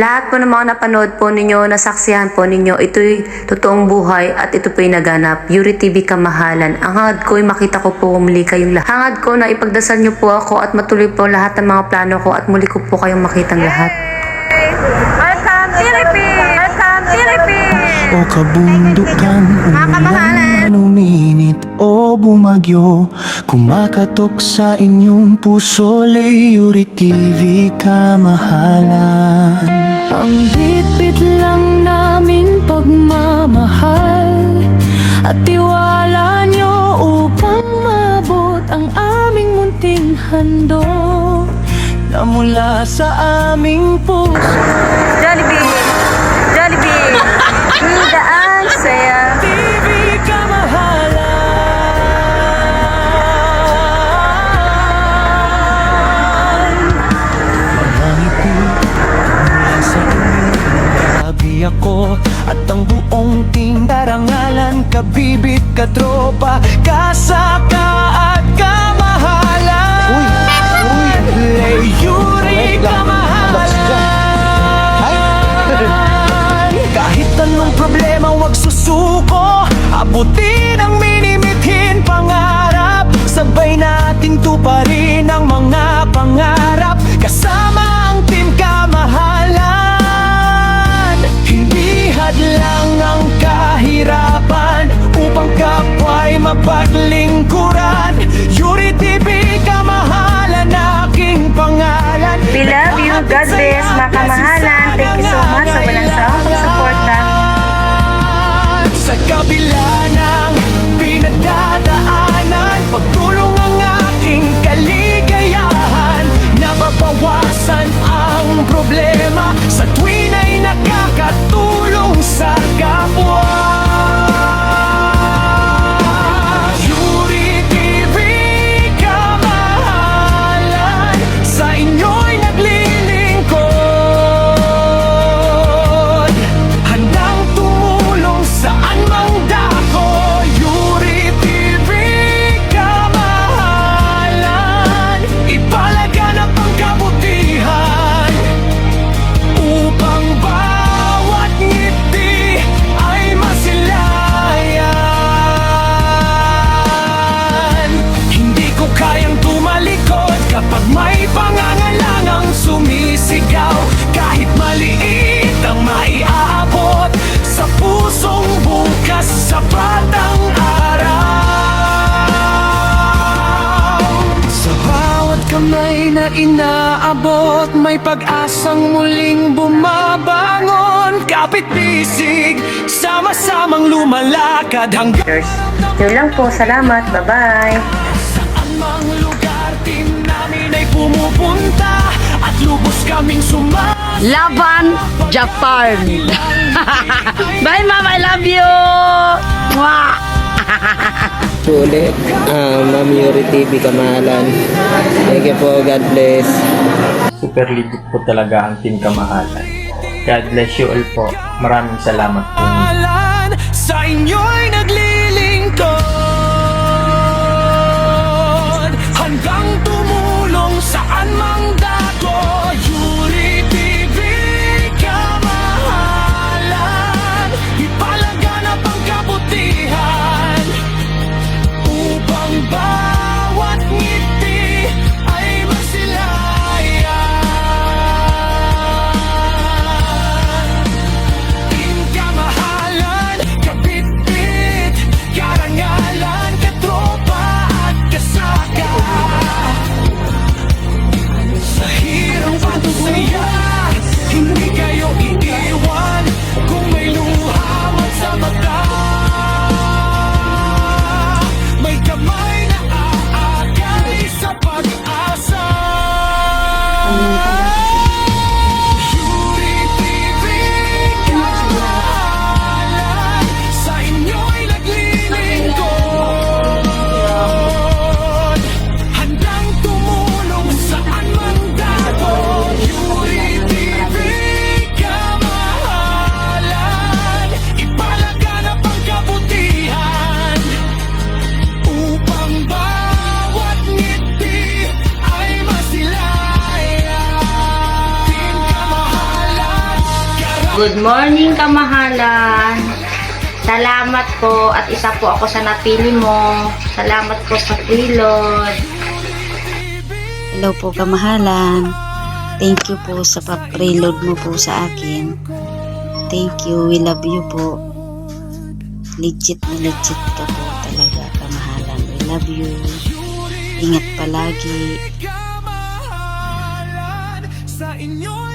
Lahat po ng mga napanood po ninyo, nasaksihan po ninyo, ito'y totoong buhay at ito po'y naganap. Yuri TV Kamahalan. Ang hangad ko'y makita ko po muli kayong lahat. Hangad ko na ipagdasal nyo po ako at matuloy po lahat ng mga plano ko at muli ko po kayong makitang lahat. Welcome Philippines! Welcome Philippines! O kabundukan, umulan, uminit o bumagyo, kumakatok sa inyong puso, Yuri TV Kamahalan. Ang bitbit lang namin pagmamahal at tiwala nyo upang mabot ang aming munting handog Na mula sa aming puso. Jollibee! Jollibee! Daan saya! TV Kamahalan. Mga ngiti mula sa inyo, grabe ako at ang buong team. Karangalan, kabibit, katropa, kasaka at kamahalan. Yuri Kamahalan. Kahit anong problema, wag susuko, abutin ang minimithin pangarap. Sabay nating tuparin ang mga pangarap, kasama ang Team Kamahalan. Hindi hadlang ang kahirapan upang kapwa'y mapaglingkuran. Yuri TV Kamahalan, aking pangalan. We love you. God bless, mga kamahalan. Thank you so much sa walang sawang pagsuporta. Sa kabila ng pinagdadaanan, pagtulong ang aking kaligayahan. Nababawasan ang problema sa tuwin ay nakakatulong sa kapwa. Yuri TV Kamahalan, sa inyo'y naglilingkod, handang tumulong saan mang dako. Yuri TV Kamahalan, ipalaganap ang kabutihan upang bawat ngiti ay masilayan. Hindi ko kayang tumalikod kapag may pangangalangang sumisigaw. Kahit maliit ang maiaabot sa pusong bukas, sapat ang araw. Sa bawat kamay na inaabot, may pag-asang muling bumabangon. Kapit bisig, sama-samang lumalakad hanggang Yun lang po. Salamat. Bye-bye. saan mang lugar. Team namin ay pumupunta at lubos kaming Laban, Japan. Bye, Mom. I love you. Mwah. Ulit, Ma'am Yuri TV Kamahalan. Thank you po, God bless. Super legit po talaga ang Team Kamahalan. God bless you all po. Maraming salamat po. Sa inyo'y naglilingkod, handang tumulong saan mang dako. Yuri TV Kamahalan, ipalaganap ang kabutihan upang bawat ngiti ay masilayan. Team Kamahalan, kabit-bit, karangalan, katropa at kasaka. Sa hirap at saya, hindi kayo iiwan. Kung may luha man sa mata, may kamay na aakay sa pag-asa. Yuri TV Kamahalan, sa inyo'y naglilingkod, handang tumulong saan man dako. Yuri TV Kamahalan. Good morning, kamahalan. Salamat po at isa po ako sa napili mo. Salamat po sa preload. Hello po kamahalan. Thank you po sa pa-preload mo po sa akin. Thank you. We love you po. Legit na legit ka po talaga kamahalan. We love you. Ingat palagi. Sa inyo